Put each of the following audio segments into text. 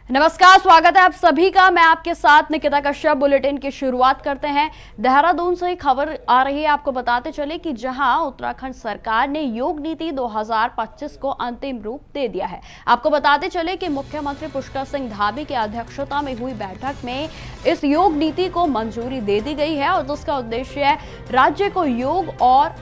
नमस्कार, स्वागत है आप सभी का। मैं आपके साथ निकिता कश्यप। बुलेटिन की शुरुआत करते हैं। देहरादून से खबर आ रही है, आपको बताते चले कि जहां उत्तराखंड सरकार ने योग नीति 2025 को अंतिम रूप दे दिया है। आपको बताते चले कि मुख्यमंत्री पुष्कर सिंह धामी की अध्यक्षता में हुई बैठक में इस योग नीति को मंजूरी दे दी गई है और जिसका उद्देश्य है राज्य को योग और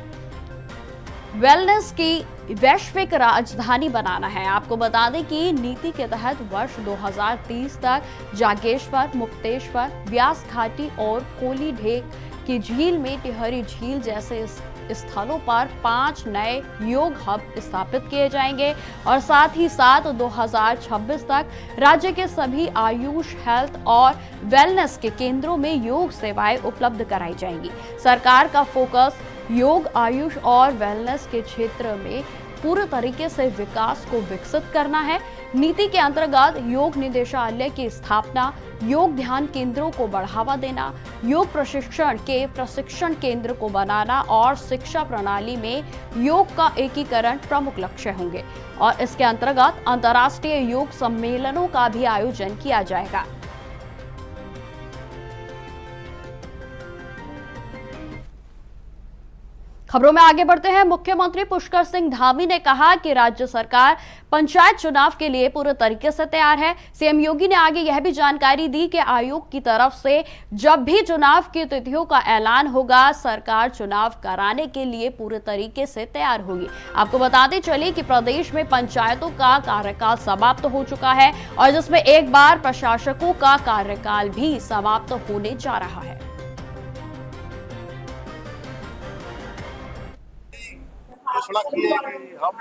वेलनेस की वैश्विक राजधानी बनाना है। आपको बता दें कि नीति के तहत वर्ष 2030 तक जागेश्वर, मुक्तेश्वर, व्यास घाटी और कोली ढेक की झील में टिहरी झील जैसे स्थलों पर 5 नए योग हब स्थापित किए जाएंगे और साथ ही साथ 2026 तक राज्य के सभी आयुष, हेल्थ और वेलनेस के केंद्रों में योग सेवाएं उपलब्ध कराई जाएंगी। सरकार का फोकस योग, आयुष और वेलनेस के क्षेत्र में पूरे तरीके से विकास को विकसित करना है। नीति के अंतर्गत योग निदेशालय की स्थापना, योग ध्यान केंद्रों को बढ़ावा देना, योग प्रशिक्षण केंद्र को बनाना और शिक्षा प्रणाली में योग का एकीकरण प्रमुख लक्ष्य होंगे और इसके अंतर्गत अंतर्राष्ट्रीय योग सम्मेलनों का भी आयोजन किया जाएगा। खबरों में आगे बढ़ते हैं। मुख्यमंत्री पुष्कर सिंह धामी ने कहा कि राज्य सरकार पंचायत चुनाव के लिए पूरे तरीके से तैयार है। सीएम योगी ने आगे यह भी जानकारी दी कि आयोग की तरफ से जब भी चुनाव की तिथियों का ऐलान होगा, सरकार चुनाव कराने के लिए पूरे तरीके से तैयार होगी। आपको बताते चले कि प्रदेश में पंचायतों का कार्यकाल समाप्त हो चुका है और जिसमें एक बार प्रशासकों का कार्यकाल भी समाप्त होने जा रहा है। घोषणा की है कि हम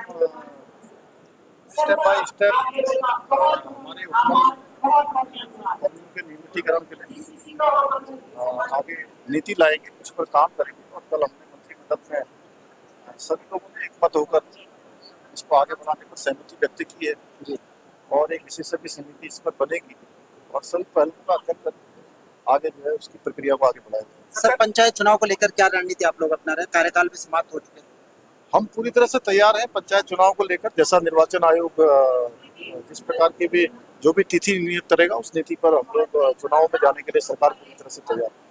स्टेप बाय स्टेप हमारे के नियमितीकरण के लिए आगे नीति लाएंगे, उस पर काम करेंगे और कल हमने मंत्रिमंडल में सभी लोगों ने एकमत होकर इसको आगे बढ़ाने पर सहमति व्यक्त की है और एक विशेषज्ञ समिति इस पर बनेगी और सभी पहलुओं का अध्ययन कर आगे जो है उसकी प्रक्रिया को आगे बढ़ाएंगे। सर, पंचायत चुनाव को लेकर क्या रणनीति आप लोग अपना रहे हैं? कार्यकाल भी समाप्त हो चुके हैं। हम पूरी तरह से तैयार हैं पंचायत चुनाव को लेकर। जैसा निर्वाचन आयोग जिस प्रकार की भी जो भी तिथि नियत करेगा उस नीति पर हम लोग चुनाव में जाने के लिए सरकार पूरी तरह से तैयार है।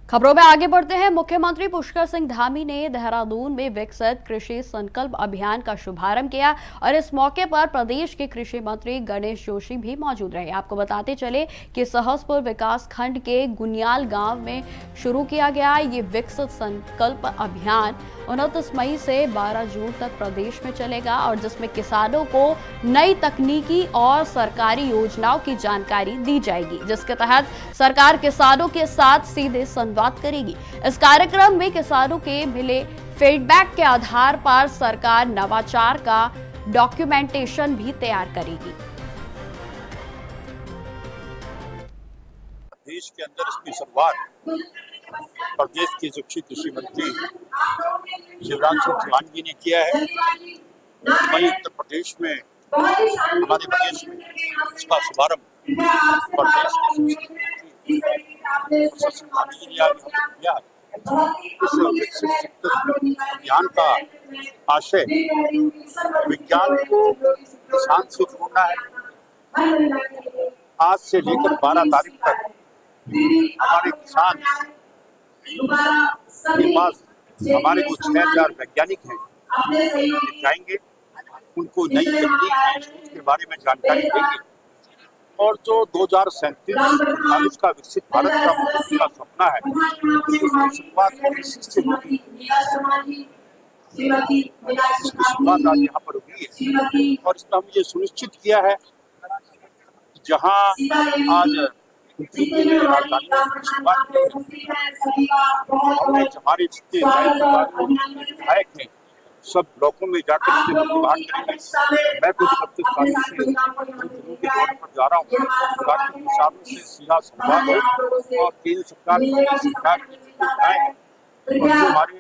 खबरों में आगे बढ़ते हैं। मुख्यमंत्री पुष्कर सिंह धामी ने देहरादून में विकसित कृषि संकल्प अभियान का शुभारंभ किया और इस मौके पर प्रदेश के कृषि मंत्री गणेश जोशी भी मौजूद रहे। आपको बताते चले कि सहसपुर विकास खंड के गुनियाल गांव में शुरू किया गया ये विकसित संकल्प अभियान 29 मई से 12 जून तक प्रदेश में चलेगा और जिसमें किसानों को नई तकनीकी और सरकारी योजनाओं की जानकारी दी जाएगी, जिसके तहत सरकार किसानों के साथ सीधे संवाद करेगी। इस कार्यक्रम में किसानों के मिले फीडबैक के आधार पर सरकार नवाचार का डॉक्यूमेंटेशन भी तैयार करेगी। देश के अंदर इसकी शुरुआत प्रदेश के कृषि मंत्री शिवराज सिंह चौहान जी ने किया है। वहीं उत्तर प्रदेश में हमारे प्रदेश में इसका शुभारंभ प्रदेश के जी ने आज किया। इस विकसित अभियान का आशय विज्ञान को किसान से जोड़ना है। आज से लेकर 12 तारीख तक हमारे किसान के पास हमारे जो 6000 वैज्ञानिक हैं जाएंगे, उनको नई तकनीक के बारे में जानकारी देंगे और जो 2037 का विकसित भारत का पूरा सपना है उसकी शुरुआत से होगी। इसकी शुरुआत आज यहाँ पर हुई है और इसमें हम ये सुनिश्चित किया है जहाँ आज हमारे जितने विधायक हैं सब ब्लॉकों में जाकर इससे बात करेंगे। मैं खुद 32 तारीख से दिनों के दौर पर जा रहा हूँ ताकि किसानों से सीधा संवाद हो और केंद्र सरकार की योजनाएं हैं और जो हमारे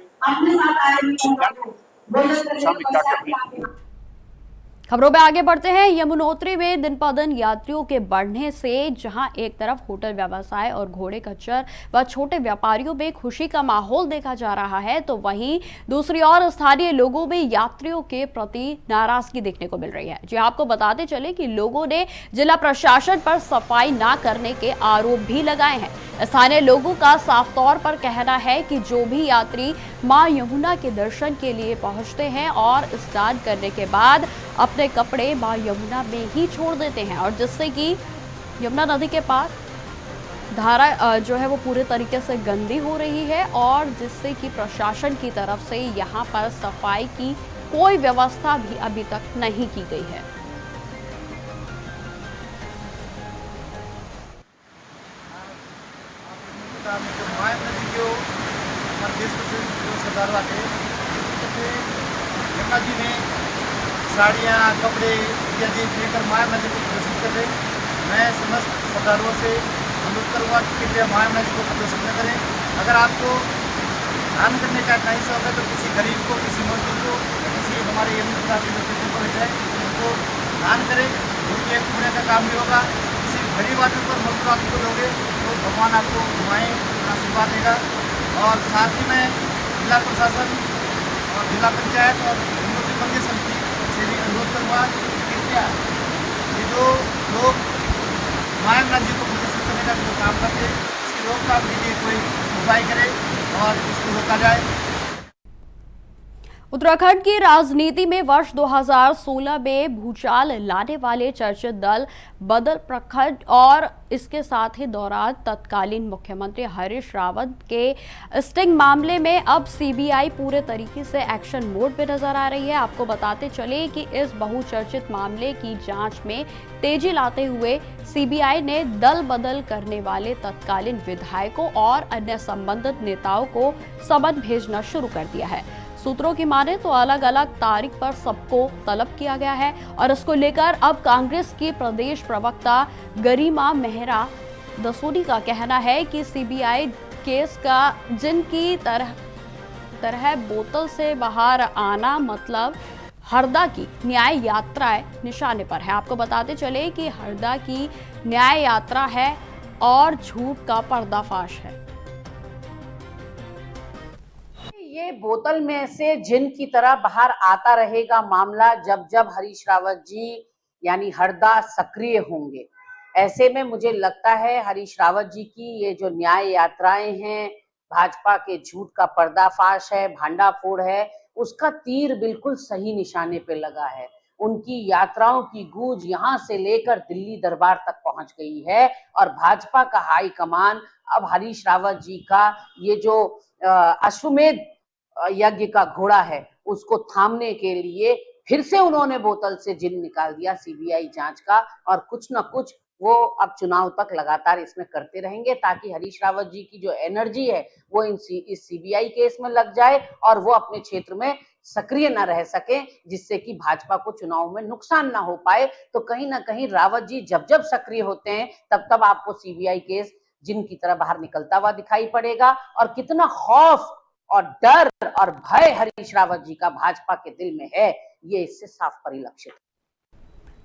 दिशा में क्या कर रही है। खबरों में आगे बढ़ते हैं। यमुनोत्री में दिन ब दिन यात्रियों के बढ़ने से जहां एक तरफ होटल व्यवसाय और घोड़े खच्चर व छोटे व्यापारियों में खुशी का माहौल देखा जा रहा है, तो वहीं दूसरी ओर स्थानीय लोगों में यात्रियों के प्रति नाराजगी देखने को मिल रही है। जी आपको बताते चले कि लोगों ने जिला प्रशासन पर सफाई न करने के आरोप भी लगाए हैं। स्थानीय लोगों का साफ तौर पर कहना है कि जो भी यात्री मां यमुना के दर्शन के लिए पहुंचते हैं और स्नान करने के बाद अपने कपड़े मां यमुना में ही छोड़ देते हैं, और जिससे कि यमुना नदी के पास धारा जो है वो पूरे तरीके से गंदी हो रही है, और जिससे कि प्रशासन की तरफ से यहाँ पर सफाई की कोई व्यवस्था भी अभी तक नहीं की गई है। गंगा जी में साड़ियाँ कपड़े इत्यादि लेकर माया नदी को प्रदर्शित कर रहे। मैं समस्त श्रद्धालुओं से अनुरोध करूँगा कि कृपया माया नदी को प्रदर्शित न करें। अगर आपको दान करने का नहीं शौक है तो किसी गरीब को, किसी मजदूर को, किसी हमारे यमुना के लोकेशन पर जाए उनको दान करें, क्योंकि एक पुण्य का काम भी होगा। किसी गरीब आदमी पर मजदूर आदमी को दोगे तो भगवान आपको घुमाएँ, आशीर्वाद देगा। और साथ ही में जिला प्रशासन और जिला पंचायत और यमुनोत्री मंदिर समिति से भी अनुरोध करूँगा कि कृपया ये जो लोग मां यमुना जी को प्रदर्शित करने का जो काम करते हैं इसकी रोकथाम के लिए कोई उपाय करे और इसको रोका जाए। उत्तराखंड की राजनीति में वर्ष 2016 में भूचाल लाने वाले चर्चित दल बदल प्रखंड और इसके साथ ही दौरान तत्कालीन मुख्यमंत्री हरीश रावत के स्टिंग मामले में अब सीबीआई पूरे तरीके से एक्शन मोड पे नजर आ रही है। आपको बताते चले कि इस बहुचर्चित मामले की जांच में तेजी लाते हुए सीबीआई ने दल बदल करने वाले तत्कालीन विधायकों और अन्य संबंधित नेताओं को समन भेजना शुरू कर दिया है। सूत्रों की माने तो अलग अलग तारीख पर सबको तलब किया गया है, और इसको लेकर अब कांग्रेस की प्रदेश प्रवक्ता गरिमा मेहरा दसोदी का कहना है कि सीबीआई केस का जिनकी तरह बोतल से बाहर आना मतलब हरदा की न्याय यात्राएं निशाने पर है। आपको बताते चले कि हरदा की न्याय यात्रा है और झूठ का पर्दाफाश है। ये बोतल में से जिन की तरह बाहर आता रहेगा मामला जब जब हरीश रावत जी यानी हरदा सक्रिय होंगे। ऐसे में मुझे लगता है हरीश रावत जी की ये जो न्याय यात्राएं हैं, भाजपा के झूठ का पर्दाफाश है, भांडाफोड़ है, उसका तीर बिल्कुल सही निशाने पे लगा है। उनकी यात्राओं की गूंज यहाँ से लेकर दिल्ली दरबार तक पहुंच गई है, और भाजपा का हाई कमान अब हरीश रावत जी का ये जो अश्वमेध यज्ञ का घोड़ा है उसको थामने के लिए फिर से उन्होंने बोतल से जिन निकाल दिया सीबीआई जांच का, और कुछ न कुछ वो अब चुनाव तक लगातार इसमें करते रहेंगे ताकि हरीश रावत जी की जो एनर्जी है वो इस सीबीआई केस में लग जाए और वो अपने क्षेत्र में सक्रिय न रह सके, जिससे कि भाजपा को चुनाव में नुकसान ना हो पाए। तो कहीं ना कहीं रावत जी जब जब सक्रिय होते हैं तब तब आपको सीबीआई केस जिनकी तरह बाहर निकलता हुआ दिखाई पड़ेगा, और कितना खौफ और डर और भय हरीश रावत जी का भाजपा के दिल में है ये इससे साफ परिलक्षित है।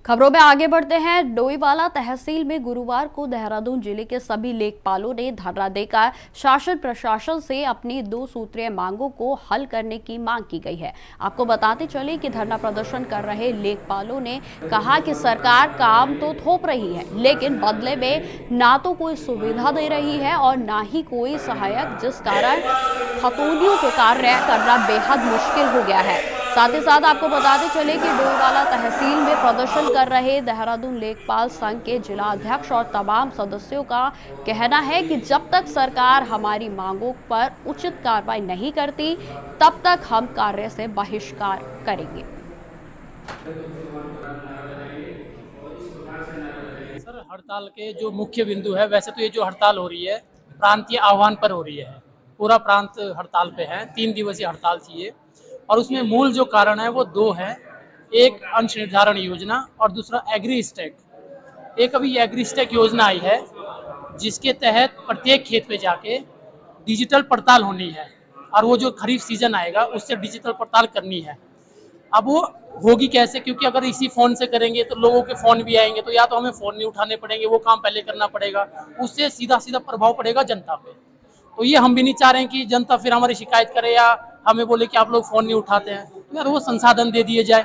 खबरों में आगे बढ़ते हैं। डोईवाला तहसील में गुरुवार को देहरादून जिले के सभी लेखपालों ने धरना देकर शासन प्रशासन से अपनी 2 सूत्रीय मांगों को हल करने की मांग की गई है। आपको बताते चले कि धरना प्रदर्शन कर रहे लेखपालों ने कहा कि सरकार काम तो थोप रही है, लेकिन बदले में ना तो कोई सुविधा दे रही है और ना ही कोई सहायक, जिस कारण खतौनियों के कार्य करना बेहद मुश्किल हो गया है। साथ ही साथ आपको बताते चले कि डोईवाला तहसील में प्रदर्शन कर रहे देहरादून लेखपाल संघ के जिला अध्यक्ष और तमाम सदस्यों का कहना है कि जब तक सरकार हमारी मांगों पर उचित कार्रवाई नहीं करती तब तक हम कार्य से बहिष्कार करेंगे। सर, हड़ताल के जो मुख्य बिंदु है, वैसे तो ये जो हड़ताल हो रही है प्रांतीय आह्वान पर हो रही है, पूरा प्रांत हड़ताल पे है, 3 दिवसीय हड़ताल थी ये, और उसमें मूल जो कारण है वो 2 है। एक अंश निर्धारण योजना और दूसरा एग्री स्टैक। एक अभी एग्री स्टैक योजना आई है जिसके तहत प्रत्येक खेत में जाके डिजिटल पड़ताल होनी है, और वो जो खरीफ सीजन आएगा उससे डिजिटल पड़ताल करनी है। अब वो होगी कैसे, क्योंकि अगर इसी फ़ोन से करेंगे तो लोगों के फ़ोन भी आएंगे, तो या तो हमें फ़ोन नहीं उठाने पड़ेंगे, वो काम पहले करना पड़ेगा, उससे सीधा सीधा प्रभाव पड़ेगा जनता पे। तो ये हम भी नहीं चाह रहे हैं कि जनता फिर हमारी शिकायत करे या हमें बोले कि आप लोग फ़ोन नहीं उठाते हैं। तो यार वो संसाधन दे दिए जाए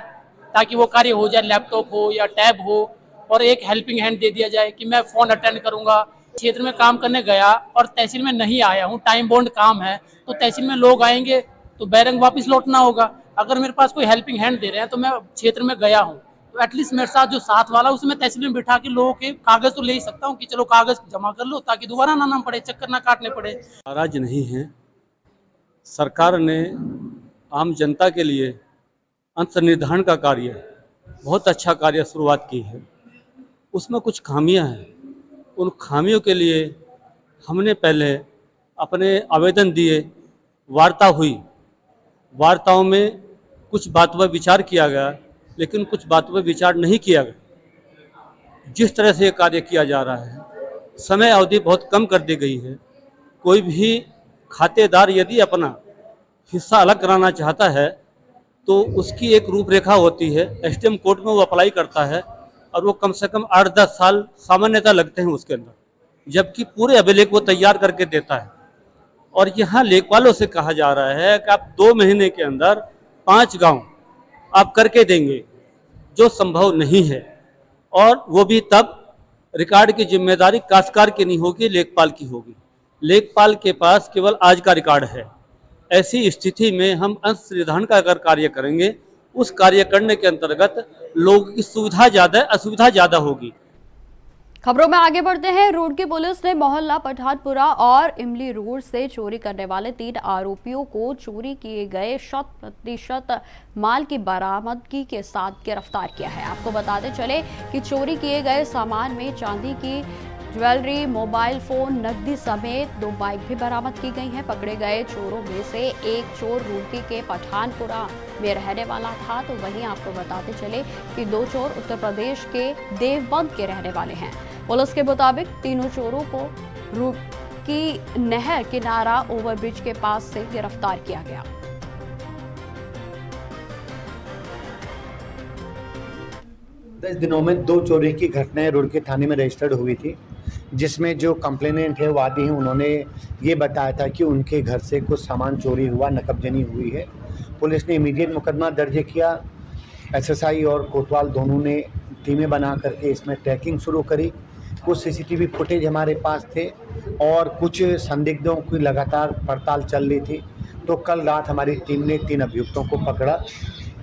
ताकि वो कार्य हो जाए, लैपटॉप हो या टैब हो, और एक हेल्पिंग हैंड दे दिया जाए कि मैं फ़ोन अटेंड करूंगा। क्षेत्र में काम करने गया और तहसील में नहीं आया हूँ, टाइम बॉन्ड काम है, तो तहसील में लोग आएंगे तो बैरंग वापस लौटना होगा। अगर मेरे पास कोई हेल्पिंग हैंड दे रहे हैं तो मैं क्षेत्र में गया हूँ, तो एटलीस्ट मेरे साथ जो साथ वाला उसे मैं तहसील में बिठा के लोगों के कागज तो ले ही सकता हूँ कि चलो कागज जमा कर लो, ताकि दोबारा ना पड़े, चक्कर ना काटने पड़े। नाराज नहीं है। सरकार ने आम जनता के लिए अंत निर्धारण का कार्य, बहुत अच्छा कार्य शुरुआत की है। उसमें कुछ खामियां हैं, उन खामियों के लिए हमने पहले अपने आवेदन दिए, वार्ता हुई, वार्ताओं में कुछ बातों पर विचार किया गया, लेकिन कुछ बातों पर विचार नहीं किया गया। जिस तरह से ये कार्य किया जा रहा है, समय अवधि बहुत कम कर दी गई है। कोई भी खातेदार यदि अपना हिस्सा अलग कराना चाहता है तो उसकी एक रूपरेखा होती है, एसडीएम कोर्ट में वो अप्लाई करता है और वो कम से कम 8-10 साल सामान्यतः लगते हैं उसके अंदर, जबकि पूरे अभिलेख वो तैयार करके देता है। और यहाँ लेखपालों से कहा जा रहा है कि आप 2 महीने के अंदर 5 गांव आप करके देंगे, जो संभव नहीं है। और वो भी तब रिकॉर्ड की जिम्मेदारी काश्तकार की नहीं होगी, लेखपाल की होगी। लेखपाल के पास केवल आज का रिकॉर्ड है। ऐसी स्थिति में हम अंश निर्धारण का अगर कार्य करेंगे, उस कार्य करने के अंतर्गत लोगों की सुविधा ज़्यादा, असुविधा ज़्यादा होगी। खबरों में आगे बढ़ते हैं। रुड़की पुलिस ने मोहल्ला पठानपुरा और इमली रोड से चोरी करने वाले 3 आरोपियों को चोरी किए गए 100% माल की बरामदगी के साथ गिरफ्तार किया है। आपको बताते चले कि चोरी किए गए सामान में चांदी की ज्वेलरी, मोबाइल फोन, नकदी समेत 2 बाइक भी बरामद की गई हैं। पकड़े गए चोरों में से एक चोर रुड़की के पठानपुरा में रहने वाला था, तो वहीं आपको बताते चले कि 2 चोर उत्तर प्रदेश के देवबंद के रहने वाले हैं। पुलिस के मुताबिक तीनों चोरों को रुड़की नहर किनारा ओवरब्रिज के पास से गिरफ्तार किया गया। 10 दिनों में 2 चोरी की घटनाएं रुड़की थाने में रजिस्टर्ड हुई थी, जिसमें जो कंप्लेनेंट है, वादी हैं, उन्होंने ये बताया था कि उनके घर से कुछ सामान चोरी हुआ, नकबजनी हुई है। पुलिस ने इमीडिएट मुकदमा दर्ज किया। एसएसआई और कोतवाल दोनों ने टीमें बना करके इसमें ट्रैकिंग शुरू करी। कुछ सीसीटीवी फुटेज हमारे पास थे और कुछ संदिग्धों की लगातार पड़ताल चल रही थी। तो कल रात हमारी टीम ने 3 अभियुक्तों को पकड़ा,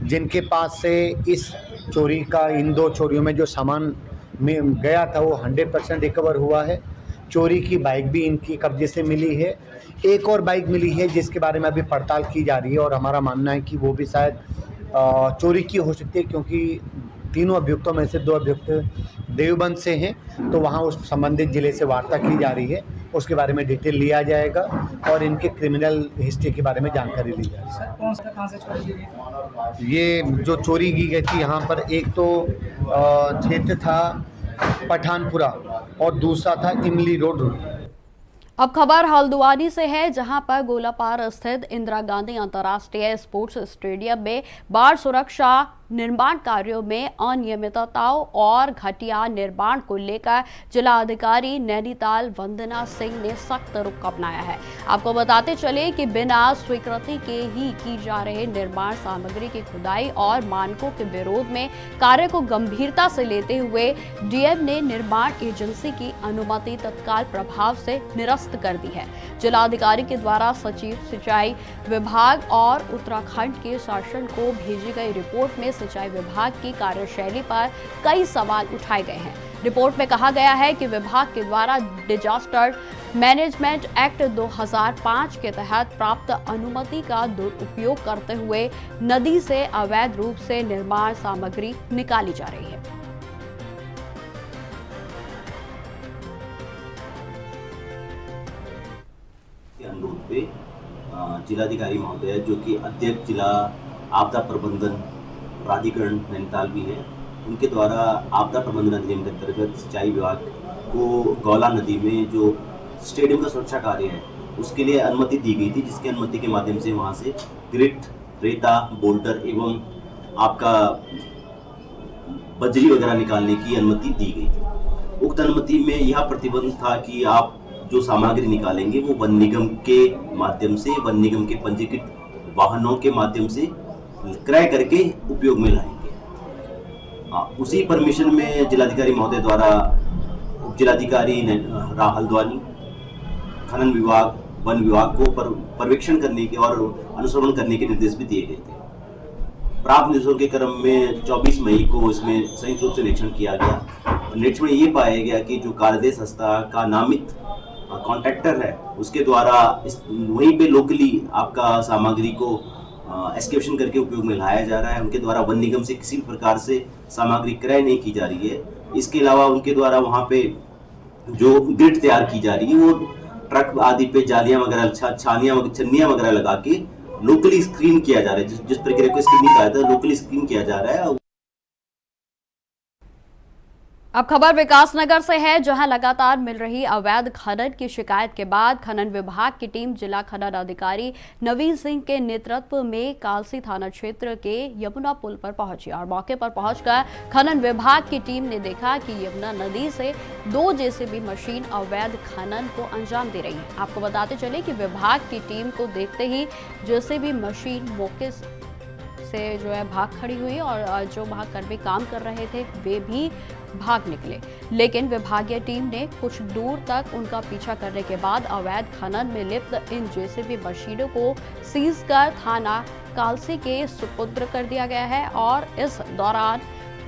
जिनके पास से इस चोरी का, इन 2 चोरियों में जो सामान में गया था वो 100% रिकवर हुआ है। चोरी की बाइक भी इनकी कब्जे से मिली है। एक और बाइक मिली है जिसके बारे में अभी पड़ताल की जा रही है और हमारा मानना है कि वो भी शायद चोरी की हो सकती है, क्योंकि तीनों अभियुक्तों में से 2 अभियुक्त देवबंद से हैं, तो वहाँ उस संबंधित जिले से वार्ता की जा रही है। उसके बारे में डिटेल लिया जाएगा और इनके क्रिमिनल हिस्ट्री के बारे में जानकारी ली जाएगी। सर कौन सा, कहाँ से चोरी की? ये जो चोरी की गई थी यहाँ पर, एक तो क्षेत्र था पठानपुरा और दूसरा था इमली रोड। अब खबर हल्द्वानी से है, जहां पर गोलापार स्थित इंदिरा गांधी अंतर्राष्ट्रीय स्पोर्ट्स स्टेडियम में बाढ़ सुरक्षा निर्माण कार्यों में अनियमितताओं और घटिया निर्माण को लेकर जिलाधिकारी नैनीताल वंदना सिंह ने सख्त रुख अपनाया है। आपको बताते चले कि बिना स्वीकृति के ही की जा रहे निर्माण सामग्री की खुदाई और मानकों के विरोध में कार्य को गंभीरता से लेते हुए डीएम ने निर्माण एजेंसी की अनुमति तत्काल प्रभाव से निरस्त कर दी है। जिलाधिकारी के द्वारा सचिव सिंचाई विभाग और उत्तराखंड के शासन को भेजी गई रिपोर्ट में सिंचाई विभाग की कार्यशैली पर कई सवाल उठाए गए हैं। रिपोर्ट में कहा गया है कि विभाग के द्वारा डिजास्टर मैनेजमेंट एक्ट 2005 के तहत प्राप्त अनुमति का दुरुपयोग करते हुए नदी से अवैध रूप से निर्माण सामग्री निकाली जा रही है। अनुरोध पे जिलाधिकारी महोदय, जो कि अध्यक्ष जिला आपदा प्रबंधन प्राधिकरण नैनीताल भी है, उनके द्वारा आपदा प्रबंधन अधिनियम के अंतर्गत सिंचाई विभाग को गौला नदी में जो स्टेडियम का सुरक्षा कार्य है उसके लिए अनुमति दी गई थी, जिसकी अनुमति के माध्यम से वहां से ग्रिट, रेता, बोल्डर एवं आपका बजरी वगैरह निकालने की अनुमति दी गई थी। उक्त अनुमति में यह प्रतिबंध था कि आप जो सामग्री निकालेंगे वो वन निगम के माध्यम से, वन निगम के पंजीकृत वाहनों के माध्यम से क्रय करके उपयोग में लाएंगे। उसी परमिशन में जिलाधिकारी महोदय द्वारा उप जिलाधिकारी हल्द्वानी, खनन विभाग, वन विभाग को पर्यवेक्षण करने के और अनुश्रवण करने के निर्देश भी दिए गए थे। प्राप्त निर्देशों के क्रम में 24 मई को इसमें संयुक्त रूप से निरीक्षण किया गया। निरीक्षण में ये पाया गया कि जो कार्यदेश संस्था का नामित कॉन्ट्रैक्टर है उसके द्वारा वहीं पे लोकली आपका सामग्री को एक्सकेवेशन करके उपयोग में लाया जा रहा है। उनके द्वारा वन निगम से किसी भी प्रकार से सामग्री क्रय नहीं की जा रही है। इसके अलावा उनके द्वारा वहाँ पे जो ग्रिड तैयार की जा रही है वो ट्रक आदि पे जालियां वगैरह, छन्नियां वगैरह लगा के लोकली स्क्रीन किया जा रहा है। जिस प्रक्रिया को स्क्रीनिंग कहा था, लोकली स्क्रीन किया जा रहा है। अब खबर विकासनगर से है, जहां लगातार मिल रही अवैध खनन की शिकायत के बाद खनन विभाग की टीम जिला खनन अधिकारी नवीन सिंह के नेतृत्व में कालसी थाना क्षेत्र के यमुना पुल पर पहुंची और मौके पर पहुंचकर खनन विभाग की टीम ने देखा कि यमुना नदी से 2 जेसीबी मशीन अवैध खनन को अंजाम दे रही है। आपको बताते चले कि विभाग की टीम को देखते ही जेसीबी मशीन मौके से जो है भाग खड़ी हुई और जो वहां कर्मी काम कर रहे थे वे भी भाग निकले, लेकिन विभागीय टीम ने कुछ दूर तक उनका पीछा करने के बाद अवैध खनन में लिप्त इन जेसीबी मशीनों को सीज कर थाना कालसी के सुपुर्द कर दिया गया है और इस दौरान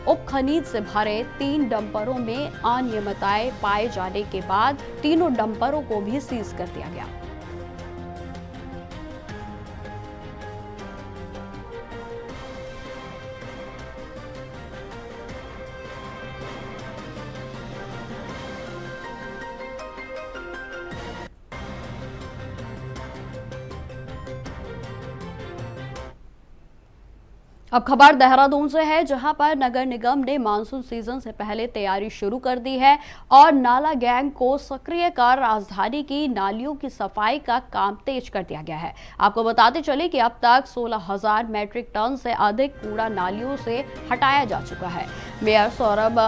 उप खनिज से भरे 3 डंपरों में अनियमितताएं पाए जाने के बाद तीनों डंपरों को भी सीज कर दिया गया। अब खबर देहरादून से है, जहां पर नगर निगम ने मानसून सीजन से पहले तैयारी शुरू कर दी है और नाला गैंग को सक्रिय कर राजधानी की नालियों की सफाई का काम तेज कर दिया गया है। आपको बताते चले कि अब तक 16,000 मैट्रिक टन से अधिक कूड़ा नालियों से हटाया जा चुका है। मेयर सौरभ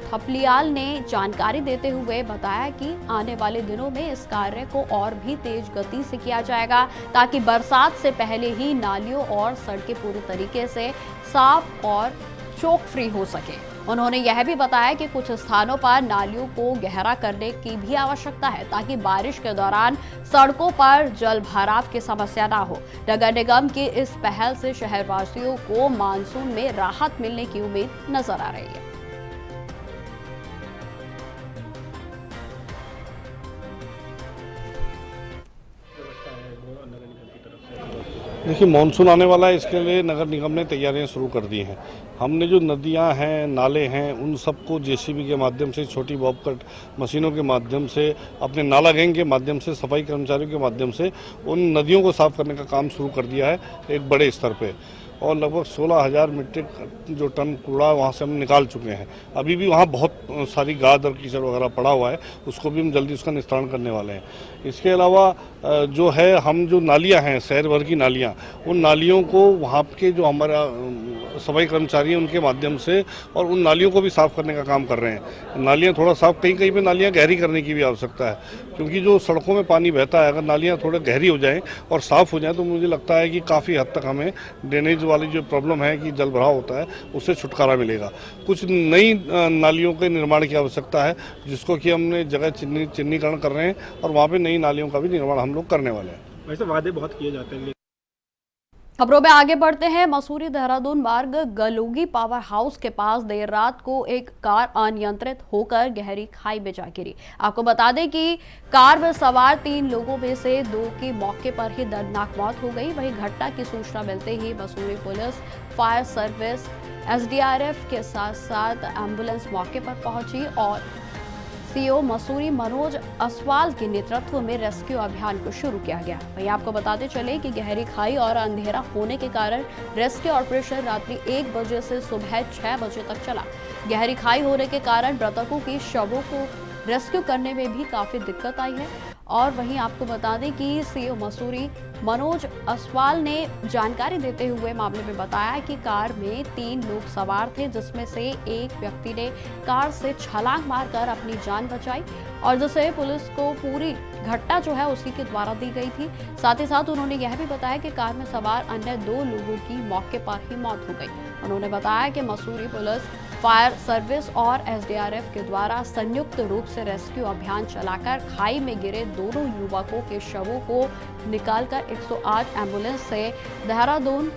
थपलियाल ने जानकारी देते हुए बताया कि आने वाले दिनों में इस कार्य को और भी तेज गति से किया जाएगा ताकि बरसात से पहले ही नालियों और सड़कें पूरी तरीके से साफ और चोक फ्री हो सके। उन्होंने यह भी बताया कि कुछ स्थानों पर नालियों को गहरा करने की भी आवश्यकता है ताकि बारिश के दौरान सड़कों पर जल भराव की समस्या ना हो। नगर निगम की इस पहल से शहरवासियों को मानसून में राहत मिलने की उम्मीद नजर आ रही है। देखिए, मानसून आने वाला है, इसके लिए नगर निगम ने तैयारियां शुरू कर दी हैं। हमने जो नदियां हैं, नाले हैं, उन सबको जेसीबी के माध्यम से, छोटी बॉबकट मशीनों के माध्यम से, अपने नाला गैंग के माध्यम से, सफाई कर्मचारियों के माध्यम से उन नदियों को साफ करने का काम शुरू कर दिया है एक बड़े स्तर पे और लगभग 16,000 मीट्रिक जो टन कूड़ा वहाँ से हम निकाल चुके हैं। अभी भी वहाँ बहुत सारी गाद और कीचड़ वगैरह पड़ा हुआ है, उसको भी हम जल्दी उसका निस्तारण करने वाले हैं। इसके अलावा जो है, हम जो नालियाँ हैं, शहर भर की नालियाँ, उन नालियों को वहाँ के जो हमारा सफाई कर्मचारी हैं उनके माध्यम से और उन नालियों को भी साफ़ करने का काम कर रहे हैं। नालियाँ थोड़ा साफ, कहीं कहीं पे नालियाँ गहरी करने की भी आवश्यकता है, क्योंकि जो सड़कों में पानी बहता है, अगर नालियाँ थोड़ा गहरी हो जाएँ और साफ़ हो जाएँ तो मुझे लगता है कि काफ़ी हद तक हमें ड्रेनेज वाली जो प्रॉब्लम है कि जल भराव होता है उससे छुटकारा मिलेगा। कुछ नई नालियों के निर्माण की आवश्यकता है, जिसको कि हमने जगह चिन्हीकरण कर रहे हैं और वहाँ पे नई नालियों का भी निर्माण हम लोग करने वाले हैं। वैसे वादे बहुत किए जाते हैं। खबरों में आगे बढ़ते हैं। मसूरी देहरादून मार्ग गलोगी पावर हाउस के पास देर रात को एक कार अनियंत्रित होकर गहरी खाई में जा गिरी। आपको बता दें कि कार में सवार 3 लोगों में से 2 की मौके पर ही दर्दनाक मौत हो गई। वहीं घटना की सूचना मिलते ही Mussoorie police, fire service, SDRF के साथ साथ एम्बुलेंस मौके पर पहुंची और सीओ मसूरी मनोज असवाल के नेतृत्व में रेस्क्यू अभियान को शुरू किया गया। वहीं आपको बताते चले कि गहरी खाई और अंधेरा होने के कारण रेस्क्यू ऑपरेशन रात्रि 1 बजे से सुबह 6 बजे तक चला। गहरी खाई होने के कारण मृतकों की शवों को रेस्क्यू करने में भी काफी दिक्कत आई है और वहीं आपको बता दें कि सीओ मसूरी मनोज असवाल ने जानकारी देते हुए मामले में बताया कि कार में 3 लोग सवार थे, जिसमें से एक व्यक्ति ने कार से छलांग मारकर अपनी जान बचाई और जिसे पुलिस को पूरी घटना जो है उसी के द्वारा दी गई थी। साथ ही साथ उन्होंने यह भी बताया कि कार में सवार अन्य 2 लोगों की मौके पर ही मौत हो गई। उन्होंने बताया कि मसूरी पुलिस, फायर सर्विस और एसडीआरएफ के द्वारा संयुक्त रूप से रेस्क्यू अभियान चलाकर खाई में गिरे दोनों युवकों के शवों को निकालकर 108 एम्बुलेंस से देहरादून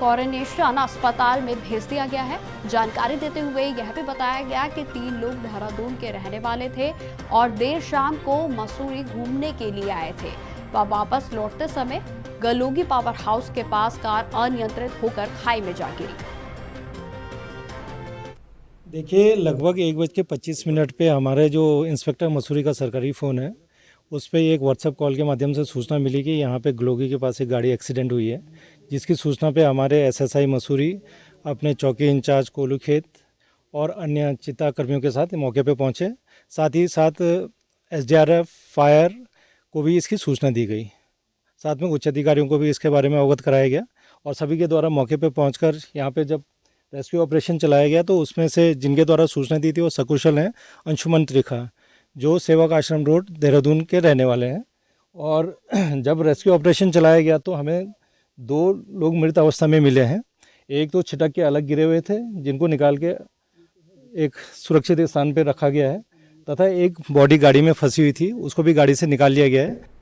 कोरोनेशन अस्पताल में भेज दिया गया है। जानकारी देते हुए यह भी बताया गया कि 3 लोग देहरादून के रहने वाले थे और देर शाम को मसूरी घूमने के लिए आए थे। वह वापस लौटते समय गलोगी पावर हाउस के पास कार अनियंत्रित होकर खाई में जा गिरी। देखिए, लगभग 1:25 पे हमारे जो इंस्पेक्टर मसूरी का सरकारी फ़ोन है, उस पर एक व्हाट्सएप कॉल के माध्यम से सूचना मिली कि यहाँ पे गलोगी के पास एक गाड़ी एक्सीडेंट हुई है, जिसकी सूचना पे हमारे एसएसआई मसूरी अपने चौकी इंचार्ज कोलू खेत और अन्य चिता कर्मियों के साथ मौके पे पहुँचे। साथ ही साथ एसडीआरएफ, फायर को भी इसकी सूचना दी गई। साथ में उच्च अधिकारियों को भी इसके बारे में अवगत कराया गया और सभी के द्वारा मौके पे पहुंचकर यहाँ पे जब रेस्क्यू ऑपरेशन चलाया गया तो उसमें से जिनके द्वारा सूचना दी थी वो सकुशल हैं अंशुमन त्रिखा, जो सेवक आश्रम रोड देहरादून के रहने वाले हैं। और जब रेस्क्यू ऑपरेशन चलाया गया तो हमें 2 लोग मृत अवस्था में मिले हैं। एक तो छिटक के अलग गिरे हुए थे, जिनको निकाल के एक सुरक्षित स्थान पर रखा गया है, तथा एक बॉडी गाड़ी में फंसी हुई थी, उसको भी गाड़ी से निकाल लिया गया है।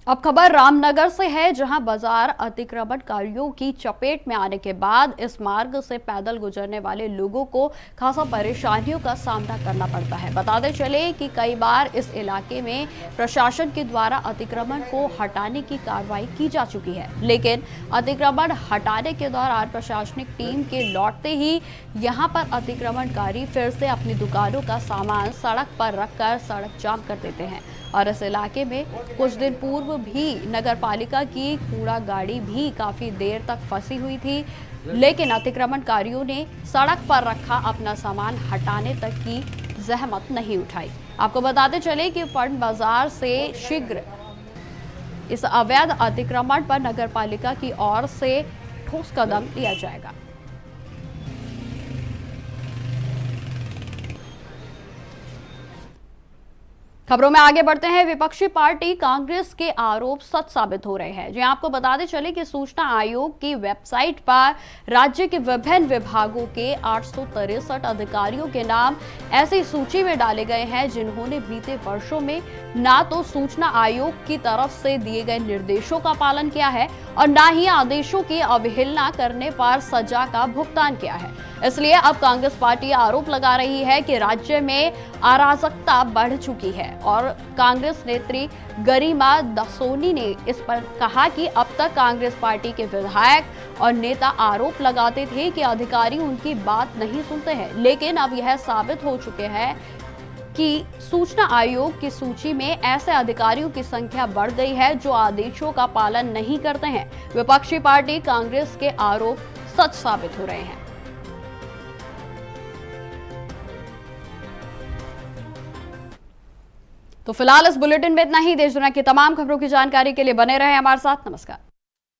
अब खबर रामनगर से है, जहां बाजार अतिक्रमणकारियों की चपेट में आने के बाद इस मार्ग से पैदल गुजरने वाले लोगों को खासा परेशानियों का सामना करना पड़ता है। बताते चले कि कई बार इस इलाके में प्रशासन के द्वारा अतिक्रमण को हटाने की कार्रवाई की जा चुकी है, लेकिन अतिक्रमण हटाने के दौरान प्रशासनिक टीम के लौटते ही यहां पर अतिक्रमणकारी फिर से अपनी दुकानों का सामान सड़क पर रखकर सड़क जाम कर देते हैं। और इस इलाके में कुछ दिन पूर्व भी नगर पालिका की कूड़ा गाड़ी भी काफी देर तक फंसी हुई थी, लेकिन अतिक्रमणकारियों ने सड़क पर रखा अपना सामान हटाने तक की जहमत नहीं उठाई। आपको बताते चले कि फंड बाजार से शीघ्र इस अवैध अतिक्रमण पर नगर पालिका की ओर से ठोस कदम लिया जाएगा। खबरों में आगे बढ़ते हैं। विपक्षी पार्टी कांग्रेस के आरोप सच साबित हो रहे हैं। जी आपको बताते चले कि सूचना आयोग की वेबसाइट पर राज्य के विभिन्न विभागों के 863 अधिकारियों के नाम ऐसी सूची में डाले गए हैं जिन्होंने बीते वर्षों में ना तो सूचना आयोग की तरफ से दिए गए निर्देशों का पालन किया है और ना ही आदेशों की अवहेलना करने पर सजा का भुगतान किया है। इसलिए अब कांग्रेस पार्टी आरोप लगा रही है कि राज्य में अराजकता बढ़ चुकी है और कांग्रेस नेत्री गरिमा दसोनी ने इस पर कहा कि अब तक कांग्रेस पार्टी के विधायक और नेता आरोप लगाते थे कि अधिकारी उनकी बात नहीं सुनते हैं, लेकिन अब यह साबित हो चुके हैं कि सूचना आयोग की सूची में ऐसे अधिकारियों की संख्या बढ़ गई है जो आदेशों का पालन नहीं करते हैं। विपक्षी पार्टी कांग्रेस के आरोप सच साबित हो रहे हैं। तो फिलहाल इस बुलेटिन में इतना ही। देश दुनिया की तमाम खबरों की जानकारी के लिए बने रहे हमारे साथ। नमस्कार।